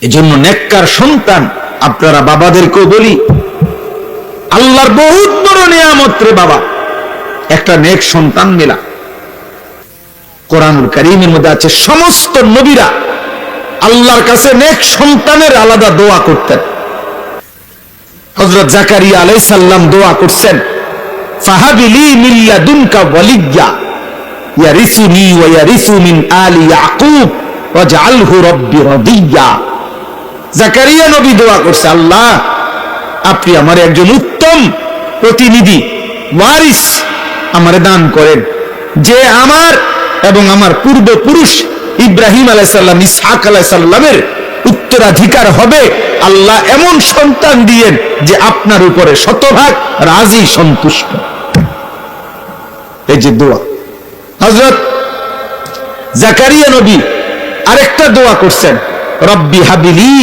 এজন্য নেককার সন্তান, আপনারা বাবাদেরকেও বলি, আল্লাহর বহুত বড় নিয়ামত রে বাবা, একটা নেক সন্তান মেলা। কোরআনুল কারীমের মধ্যে আছে সমস্ত নবীরা আল্লাহর কাছে নেক সন্তানের আলাদা দোয়া করতেন। হযরত জাকারিয়া আলাইহিস সালাম দোয়া করছেন, ফাহাবিলি মিন লাদুনকা ওয়ালিয়্যা ইয়ারিসুনি ওয়া ইয়ারিসু মিন আলি ইয়াকুব ওয়াজআলহু রাব্বি রাদিয়্যা। জাকারিয়া নবী দোয়া করছে, আল্লাহ আপনি আমার একজন উত্তম প্রতিনিধি, ওয়ারিস আমারে দান করেন, যে আমার এবং আমার পূর্বপুরুষ ইব্রাহিম আলাইহিস সালাম, ইসহাক আলাইহিস সালামের উত্তরাধিকার হবে। আল্লাহ এমন সন্তান দিয়েন যে আপনার উপরে শতভাগ রাজি, সন্তুষ্ট। এই যে দোয়া হযরত জাকারিয়া নবী আরেকটা দোয়া করছেন, রব্বি হাবিলি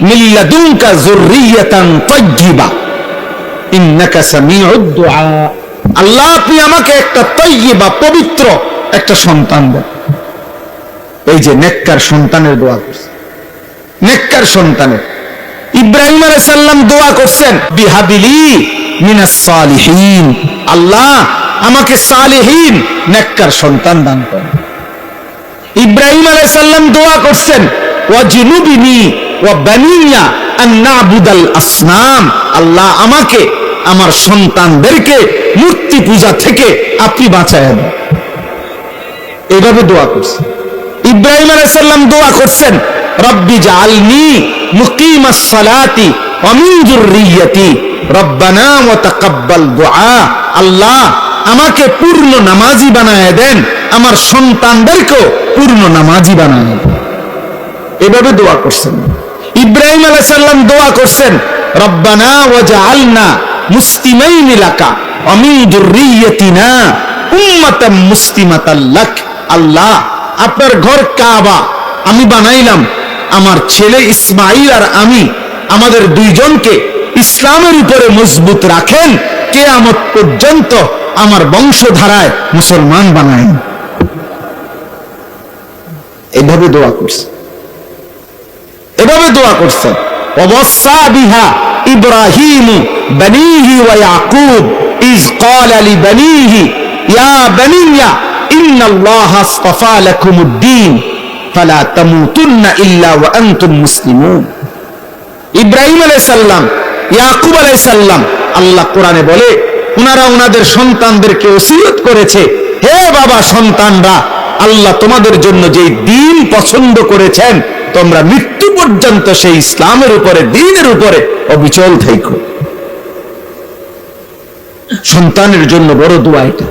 মিন লাদুনকা যুররিয়াতান তাইয়্যিবা ইন্নাকা সামিউদ দুআ। আল্লাহ আপনি আমাকে একটা তাইয়্যিবা, পবিত্র একটা সন্তান দেন। এই যে নেককার সন্তানের দোয়া করছে, নেককার সন্তানের। ইব্রাহিম আলাইহিস সালাম দোয়া করছেন, বিহাবিলি মিনাস সালিহিন, আল্লাহ আমাকে সালিহিন নেককার সন্তান দান করেন। ইব্রাহিম আলাইহিস সালাম দোয়া করছেন, ওয়াজনুবিনি ওয়া বানিয়া আন না'বুদাল আসনাম, আল্লাহ আমাকে আমার সন্তানদেরকে মূর্তি পূজা থেকে আপনি বাঁচায় দেন। এইভাবে দোয়া করছেন। ইব্রাহিম আলাইহিস সালাম দোয়া করছেন, রব্বি জাআলনি মুকিমাস সালাতি ওয়া মিন যুররিয়্যাতি রব্বানা ওয়া তাকাব্বাল দুআ, আল্লাহ আমাকে পূর্ণ নামাজি বানায় দেন, আমার সন্তানদেরকেও পূর্ণ নামাজি বানায় দেন। এভাবে দোয়া করছেন। ইব্রাহিম আলাইহিস সালাম দোয়া করছেন, রব্বানা ওয়াজআলনা মুসলিমাইনি লাকা ওয়া মিন যুররিয়্যাতিনা উম্মাতাম মুসলিমাতাল লাক, আল্লাহ আপনার ঘর কাবা আমি বানাইলাম, আমার ছেলে ইসমাঈল আর আমি আমাদের দুইজনকে ইসলামের উপরে মজবুত রাখেন, কিয়ামত পর্যন্ত আমার বংশধারায় মুসলমান বানায়েন। এভাবে দোয়া করছে, এভাবে দোয়া করছেন। ওয়াসা বিহা ইব্রাহিম বানিহি ওয়া ইয়াকুব ইজ ক্বালা লিবানিহি ইয়া বানিয়া ইন্নাল্লাহা আসতাফা লাকুমুদ-দীন ফালা তামুতুন্না ইল্লা ওয়া আনতুম মুসলিমুন। ইব্রাহিম আলাইহিস সালাম, ইয়াকুব আলাইহিস সালাম, আল্লাহ কোরআনে বলে ওনারা ওনাদের সন্তানদেরকে ওসিয়ত করেছে, হে বাবা সন্তানরা, আল্লাহ তোমাদের জন্য যে দ্বীন পছন্দ করেছেন তোমরা মৃত্যু পর্যন্ত সেই ইসলামের উপরে, দ্বীনের উপরে অবিচল থাকো। সন্তানের জন্য বড় দোয়া এটা।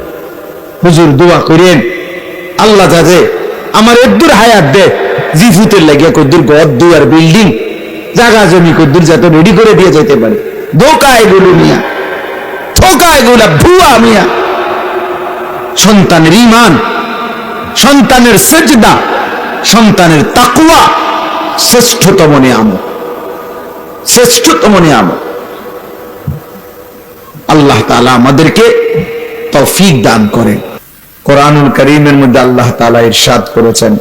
হুজুর দোয়া করেন, আল্লাহ যাতে আমার এদ্দুর হায়াত দে, জিফুতের লাগিয়া কদ্দুর ঘর দুয়ার বিল্ডিং জায়গা জমি কদ্দুর যাতে রেডি করে দিয়ে যেতে পারে। ধোকা এগুলো মিয়া, ধোকা এগুলা ভুয়া মিয়া। সন্তানের ঈমান, সন্তানের সিজদা, সন্তানের তাকওয়া শ্রেষ্ঠতম নিয়ামত, শ্রেষ্ঠতম নিয়ামত। আল্লাহ তাআলা আমাদেরকে তৌফিক দান করেন। কোরআনুল কারীমের মধ্যে আল্লাহ তাআলা ইরশাদ করেছেন,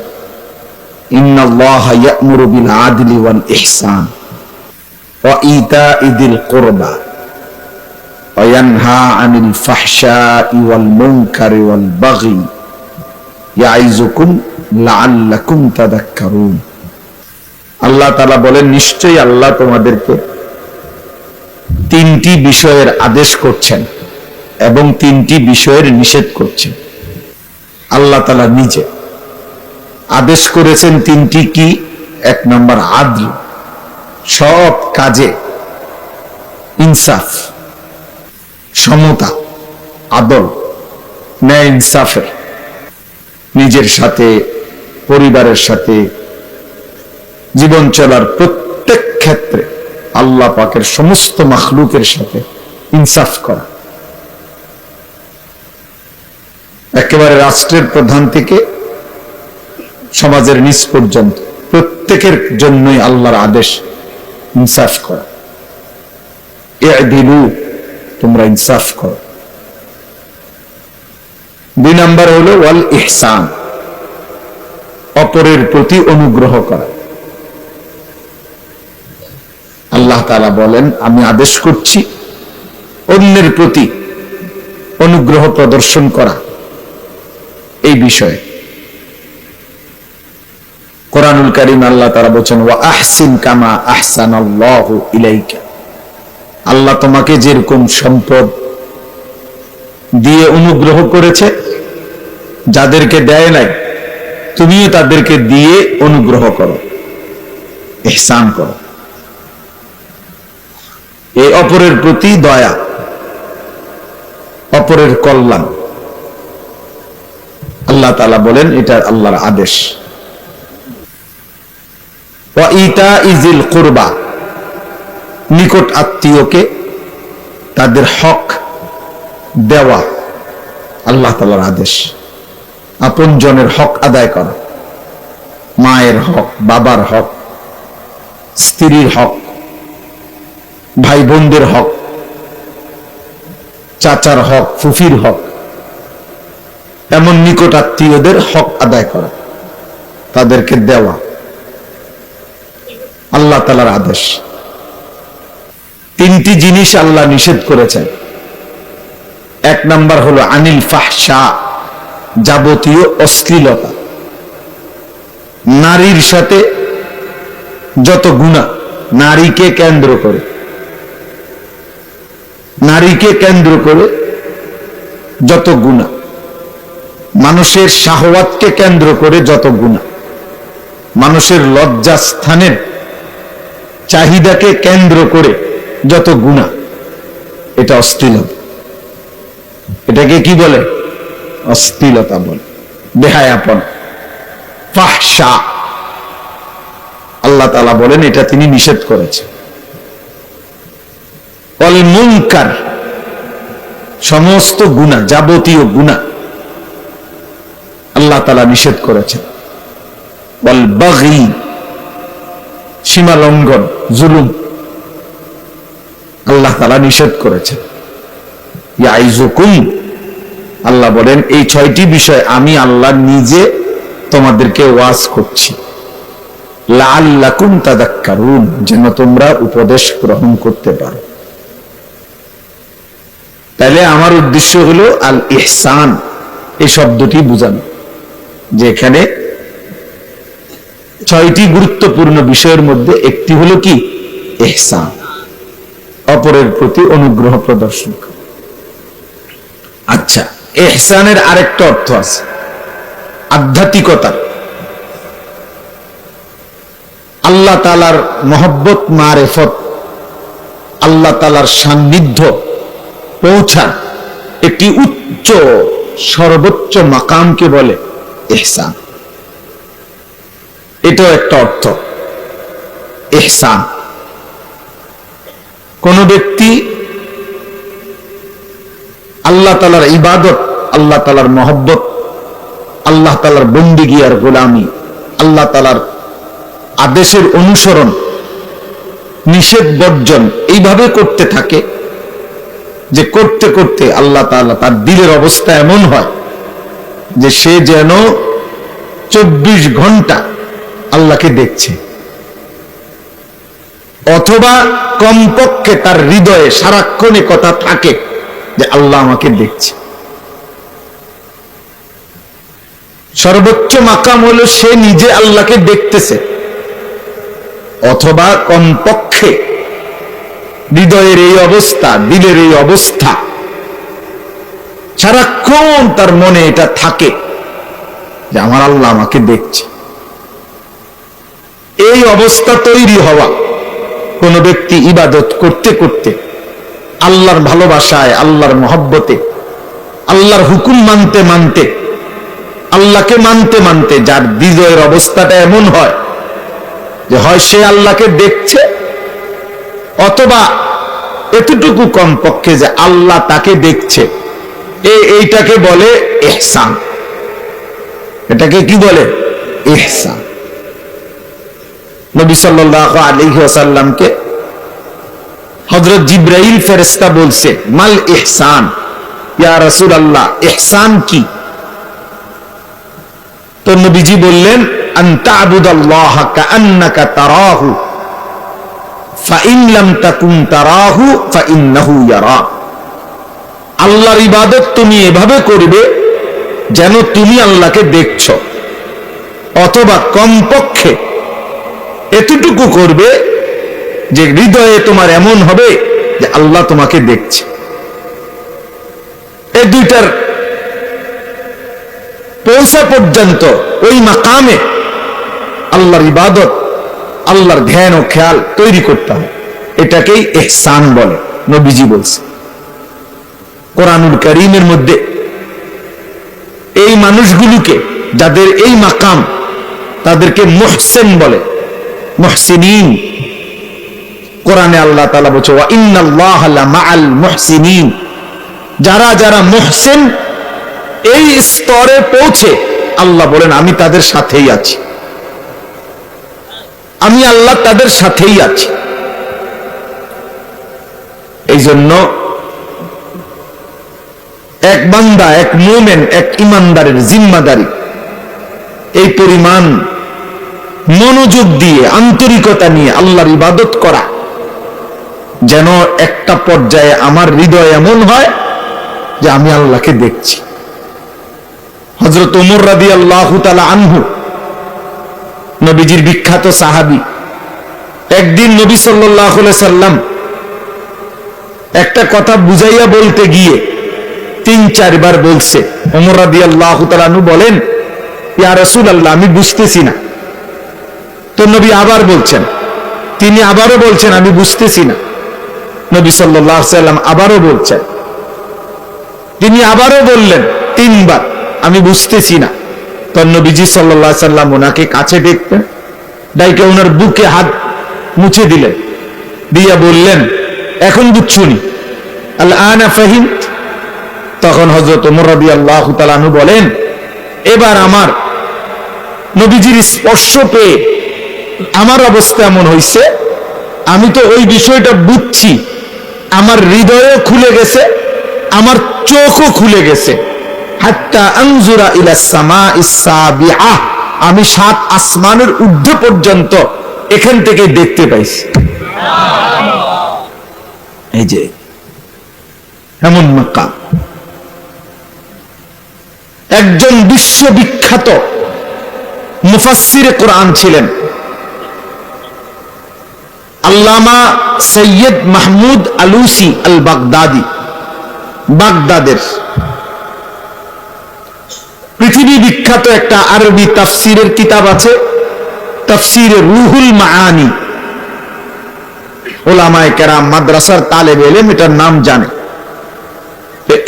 ইন্নাল্লাহা ইয়া'মুরু বিল আদলি ওয়াল ইহসান ওয়া ইতা'i যিল কুরবা ওয়া ইয়ানহা আনিল ফাহশা'i ওয়াল মুনকারি ওয়াল বাগই ইয়াইযুকুম লাআল্লাকুম তাযাক্কারুন। আল্লাহ তাআলা বলেন, নিশ্চয়ই আল্লাহ তোমাদেরকে তিনটি বিষয়ের আদেশ করছেন এবং তিনটি বিষয়ের নিষেধ করছেন। আল্লাহ তাআলা নিজে আদেশ করেছেন তিনটি কি? এক নম্বর আদল, সব কাজে ইনসাফ, সমতা, আদল, ন্যায় ইনসাফের, নিজের সাথে, পরিবারের সাথে, জীবন চলার প্রত্যেক ক্ষেত্রে আল্লাহ পাকের সমস্ত মাখলুকের সাথে ইনসাফ করা। একেবারে রাষ্ট্রের প্রধান থেকে সমাজের নিচ পর্যন্ত প্রত্যেকের জন্যই আল্লাহর আদেশ ইনসাফ করা। ই'দিলু, তোমরা ইনসাফ করো। দুই নাম্বার হলো ওয়াল ইহসান, অপরের প্রতি অনুগ্রহ করা। তাআলা বলেন, আমি আদেশ করছি অন্যের প্রতি অনুগ্রহ প্রদর্শন করা এই বিষয়ে। কোরআনুল কারীম আল্লাহ তাআলা বলেন, ওয়া আহসিন কামা আহসানাল্লাহু ইলাইকা। আল্লাহ তোমাকে যেরকম সম্পদ দিয়ে অনুগ্রহ করেছে, যাদেরকে দেয় নাই তুমিও তাদেরকে দিয়ে অনুগ্রহ করো, ইহসান করো। এই অপরের প্রতি দয়া, অপরের কল্যাণ, আল্লাহ তাআলা বলেন এটা আল্লাহর আদেশ। ওয়া ইতাইজিল কুরবা, নিকট আত্মীয়কে তাদের হক দেওয়া আল্লাহ তাআলার আদেশ। আপনজনের হক আদায় করা, মায়ের হক, বাবার হক, স্ত্রীর হক, ভাই বোনদের হক, চাচার হক, ফুফির হক, এমন নিকট আত্মীয়দের হক আদায় করা, তাদেরকে দেওয়া আল্লাহ তাআলার আদেশ। তিনটি জিনিস আল্লাহ নিষেধ করেছেন। এক নাম্বার হলো আনিল ফাহশা, যাবতীয় অশ্লীলতা, নারীর সাথে যত গুনাহ, নারীকে কেন্দ্র করে যত গুনাহ, মানুষের শাহওয়াতকে কেন্দ্র করে যত গুনাহ, মানুষের লজ্জাস্থানের চাহিদাকে কেন্দ্র করে যত গুনাহ, এটা অশ্লীলতা। এটাকে কি বলে? অশ্লীলতা বলে, বেহায়াপন, ফাহশা। আল্লাহ তাআলা বলেন এটা তিনি নিষেধ করেছেন। অল মুনকার, সমস্ত গুনাহ, যাবতীয় গুনাহ আল্লাহ তাআলা নিষেধ করেছেন। ওয়াল বাগি, সীমা লঙ্ঘন, জুলুম আল্লাহ তাআলা নিষেধ করেছেন। ইয়াইজুকুম, আল্লাহ বলেন এই 6টি বিষয় আমি আল্লাহ নিজে তোমাদেরকে ওয়াজ করছি, লাআল্লাকুম তাযাক্কারুন, যেন তোমরা উপদেশ গ্রহণ করতে পারো। তাহলে আমার উদ্দেশ্য হলো আল ইহসান, এই শব্দটি বোঝানো, যে এখানে 6টি গুরুত্বপূর্ণ বিষয়ের মধ্যে একটি হলো কি? ইহসান, অপরের প্রতি অনুগ্রহ প্রদর্শন করা। আচ্ছা, ইহসানের আরেকটা অর্থ আছে, আধ্যাত্মিকতা। আল্লাহ তাআলার মহব্বত, মারেফত, আল্লাহ তাআলার সান্নিধ্য পৌঁছার একটি উচ্চ সর্বোচ্চ মাকামকে বলে ইহসান। এটাও একটা অর্থ ইহসান। কোন ব্যক্তি আল্লাহ তাআলার ইবাদত, আল্লাহ তাআলার মহব্বত, আল্লাহ তাআলার বন্দেগী আর গোলামি, আল্লাহ তাআলার আদেশের অনুসরণ, নিষেধ বর্জন এইভাবে করতে থাকে যে করতে করতে আল্লাহ তাআলা তার দিলের অবস্থা এমন হয় যে সে যেন 24 ঘন্টা আল্লাহকে দেখছে, অথবা কমপক্ষে তার হৃদয়ে সারাক্ষণে কথা থাকে যে আল্লাহ আমাকে দেখছে। সর্বোচ্চ মাকাম হলো সে নিজে আল্লাহকে দেখতেছে, অথবা কমপক্ষে হৃদয়ের এই অবস্থা, দিলের এই অবস্থা, সারাক্ষণ তার মনে এটা থাকে যে আমার আল্লাহ আমাকে দেখছে। এই অবস্থা তৈরি হওয়া, কোন ব্যক্তি ইবাদত করতে করতে, আল্লাহর ভালোবাসায়, আল্লাহর মহব্বতে, আল্লাহর হুকুম মানতে মানতে, আল্লাহকে মানতে মানতে যার হৃদয়ের অবস্থাটা এমন হয় যে হয় সে আল্লাহকে দেখছে, অথবা এতটুকু কমপক্ষে যে আল্লাহ তাকে দেখছে, এইটাকে বলে ইহসান। এটাকে কি বলে? ইহসান। নবী সাল্লাল্লাহু আলাইহি ওয়াসাল্লামকে হযরত জিবরাইল ফেরেশতা বলছে, মাল ইহসান, ইয়া রাসূলুল্লাহ, ইহসান কি? তো নবীজি বললেন, আন তা'বুদাল্লাহা কাআন্নাকা তারাহু ফাইন লাম তাকুন তারাহু ফাইন্নাহু ইয়ারা। আল্লাহর ইবাদত তুমি এভাবে করবে যেন তুমি আল্লাহকে দেখছো, অথবা কমপক্ষে এতটুকু করবে যে হৃদয়ে তোমার এমন হবে যে আল্লাহ তোমাকে দেখছে। এই দুইটার পৌঁছা পর্যন্ত ওই মাকামে আল্লাহর ইবাদত, আল্লাহর ধ্যান ও খেয়াল তৈরি করতে হয়। এটাকেই ইহসান বলে, নবীজি বলছে। কোরআনুল কারীমের মধ্যে এই মানুষগুলোকে, যাদের এই মাকাম, তাদেরকে মুহসিন বলে, মুহসিনিন। কোরআনে আল্লাহ তাআলা বলছে ওয়া ইন্নাল্লাহা লামাআল মুহসিনিন। যারা যারা মুহসিন, এই স্তরে পৌঁছে আল্লাহ বলেন আমি তাদের সাথেই আছি, আমি আল্লাহ তাদের সাথেই আছি। এই জন্য এক বান্দা, এক মুমিন, এক ইমানদারের জিম্মাদারি এই পরিমাণ মনোযোগ দিয়ে, আন্তরিকতা নিয়ে আল্লাহর ইবাদত করা, যেন একটা পর্যায়ে আমার হৃদয় এমন হয় যে আমি আল্লাহকে দেখছি। হযরত ওমর রাদিয়াল্লাহু তাআলা আনহু, নবীজির বিখ্যাত সাহাবী, একদিন নবী সাল্লাল্লাহু আলাইহি সাল্লাম একটা কথা বুঝাইয়া বলতে গিয়ে ৩-৪ বার বলছে। ওমর রাদিয়াল্লাহু তাআলা আনহু বলেন, ইয়া রাসূলুল্লাহ, আমি বুঝতেছি না। তো নবী আবার বলছেন, তিনি আবারও বলছেন আমি বুঝতেছি না। নবী সাল্লাল্লাহু আলাইহি সাল্লাম আবারও বলছেন, তিনি আবারও বললেন ৩ বার আমি বুঝতেছি না। তো নবীজি সাল্লাল্লাহু আলাইহি সাল্লাম ওনাকে কাছে দেখতেন, ডাইকে ওনার বুকে হাত মুছে দিলেন, দিয়া বললেন এখন বুঝছুনি, আল আনা ফাহিমত। তখন হযরত ওমর রাদিয়াল্লাহু তাআলা আনহু বলেন, এবার আমার নবীজির স্পর্শ পেয়ে আমার অবস্থা এমন হইছে, আমি তো ওই বিষয়টা বুঝছি, আমার হৃদয়ও খুলে গেছে, আমার চোখও খুলে গেছে। হাত্তা আনজুরা ইলাস সামাইস সাবিআ, আমি 7 আসমানের ঊর্ধ্ব পর্যন্ত এখান থেকে দেখতে পাইছি। এই যে এমন মাকাম। একজন বিশ্ববিখ্যাত মুফাসসিরে কোরআন ছিলেন আল্লামা সৈয়দ মাহমুদ আলুসি আল বাগদাদি। বাগদাদের পৃথিবী বিখ্যাত একটা আরবি তাফসিরের কিতাব আছে, তাফসিরে রুহুল মাআনি। উলামায়ে কেরাম, মাদ্রাসার তালেব ইলম এটার নাম জানে।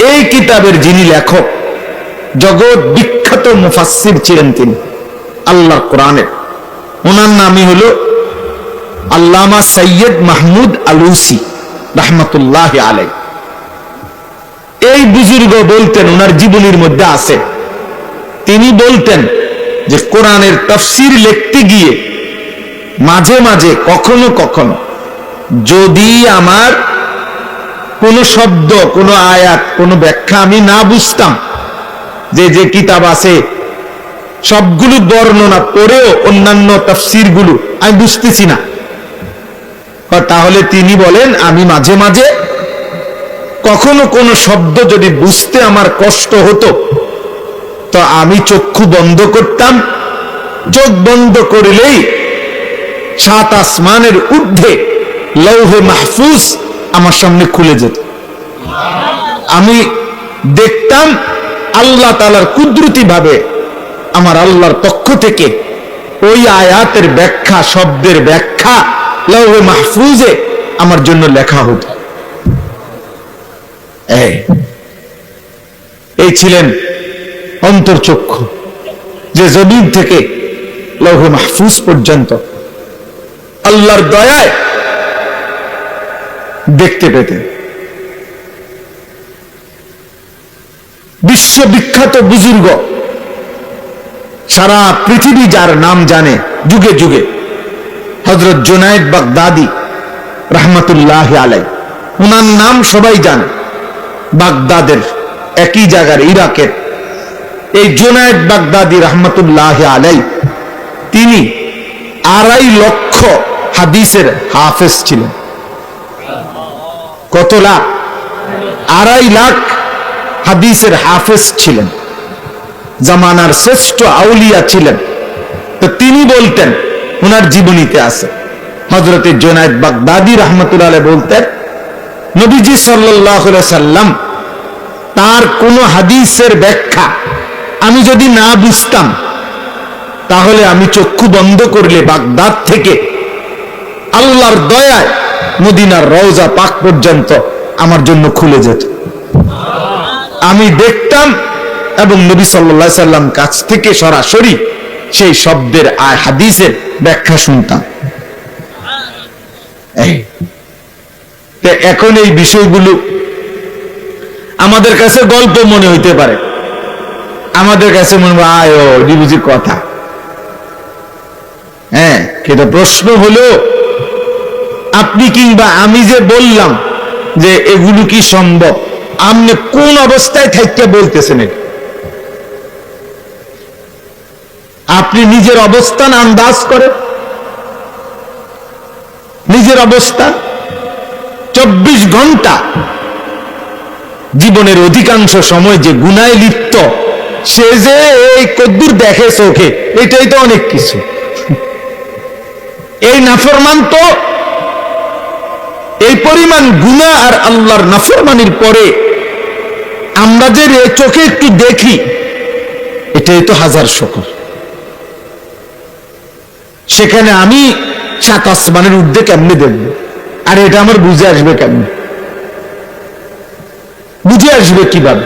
এই কিতাবের যিনি লেখক, জগৎ বিখ্যাত মুফাসসির ছিলেন তিনি আল্লাহর কোরআনের, ওনার নামই হলো আল্লামা সৈয়দ মাহমুদ আলুসি রাহমাতুল্লাহি আলাইহি। এই বুজুর্গ বলতেন, ওনার জীবনীর মধ্যে আছে, তিনি বলতেন যে কোরআনের তাফসীর লিখতে গিয়ে মাঝে মাঝে কখনো কখনো যদি আমার কোন শব্দ, কোন আয়াত, কোন ব্যাখ্যা আমি না বুঝতাম, যে কিতাব আছে সবগুলো বর্ণনা পড়েও অন্যান্য তাফসীরগুলো আমি বুঝতেছি না, তাহলে তিনি বলেন আমি মাঝে মাঝে কখনো কোন শব্দ যদি বুঝতে আমার কষ্ট হতো, তো আমি চক্ষু বন্ধ করতাম, চোখ বন্ধ করলেই 7 আসমানের ঊর্ধ্বে লৌহে মাহফুজ আমার সামনে খুলে যেত। আমি দেখতাম আল্লাহ তাআলার কুদরতি ভাবে আমার আল্লাহর পক্ষ থেকে ওই আয়াতের ব্যাখ্যা, শব্দের ব্যাখ্যা লৌহে মাহফুজে আমার জন্য লেখা হতো। এই ছিলেন অন্তর্চক্ষু, যে জমিন থেকে লৌহে মাহফুজ পর্যন্ত আল্লাহর দয়ায় দেখতে পেতেন। বিশ্ববিখ্যাত বুজুর্গ, সারা পৃথিবী যার নাম জানে যুগে যুগে, হযরত জুনায়েদ বাগদাদি রাহমাতুল্লাহি আলাইহি, ওনার নাম সবাই জানে। বাগদাদের একই জায়গার, ইরাকের এই জুনায়েদ বাগদাদি রাহমাতুল্লাহি আলাইহি, তিনি 2.5 লক্ষ হাদিসের হাফেজ ছিলেন। কত লাখ? 2.5 লাখ হাদিসের হাফেজ ছিলেন, জামানার শ্রেষ্ঠ আউলিয়া ছিলেন। তো তিনি বলতেন, ওনার জীবনীতে আছে, হযরতে জুনায়েদ বাগদাদী রাহমাতুল্লাহ আলাইহি বলতেন, নবীজি সাল্লাল্লাহু আলাইহি সাল্লাম তার কোন হাদিসের ব্যাখ্যা আমি যদি না বুঝতাম, তাহলে আমি চক্ষু বন্ধ করলে বাগদাদ থেকে আল্লাহর দয়ায় মদিনার রওজা পাক পর্যন্ত আমার জন্য খুলে যেত। আমি দেখতাম এবং নবী সাল্লাল্লাহু আলাইহি সাল্লাম কাছ থেকে সরাসরি সেই শব্দের হাদিসের ব্যাখ্যা শুনতাম। এখন এই বিষয়গুলো আমাদের কাছে গল্প মনে হইতে পারে, আমাদের কাছে মনে হয় আয়ো বুঝি কথা। হ্যাঁ, কিন্তু প্রশ্ন হলো, আপনি কিংবা আমি যে বললাম যে এগুলো কি সম্ভব, আপনি কোন অবস্থায় থাকতে বলতেছেন? আপনি নিজের অবস্থান আন্দাজ করেন, নিজের অবস্থান। 24 ঘন্টা জীবনের অধিকাংশ সময় যে গুনায় লিপ্ত, সে যে এই কদ্দুর দেখে চোখে, এটাই তো অনেক কিছু। এই নাফরমান তো এই পরিমাণ গুনাহ আর আল্লাহর নাফরমানির পরে আমরা যে চোখে একটু দেখি, এটাই তো হাজার শুকর। সেখানে আমি 7 আসমানের ঊর্ধ্বে কেমনে দেখব? আর এটা আমার বুঝে আসবে কেমনে? বুঝে আসবে কিভাবে?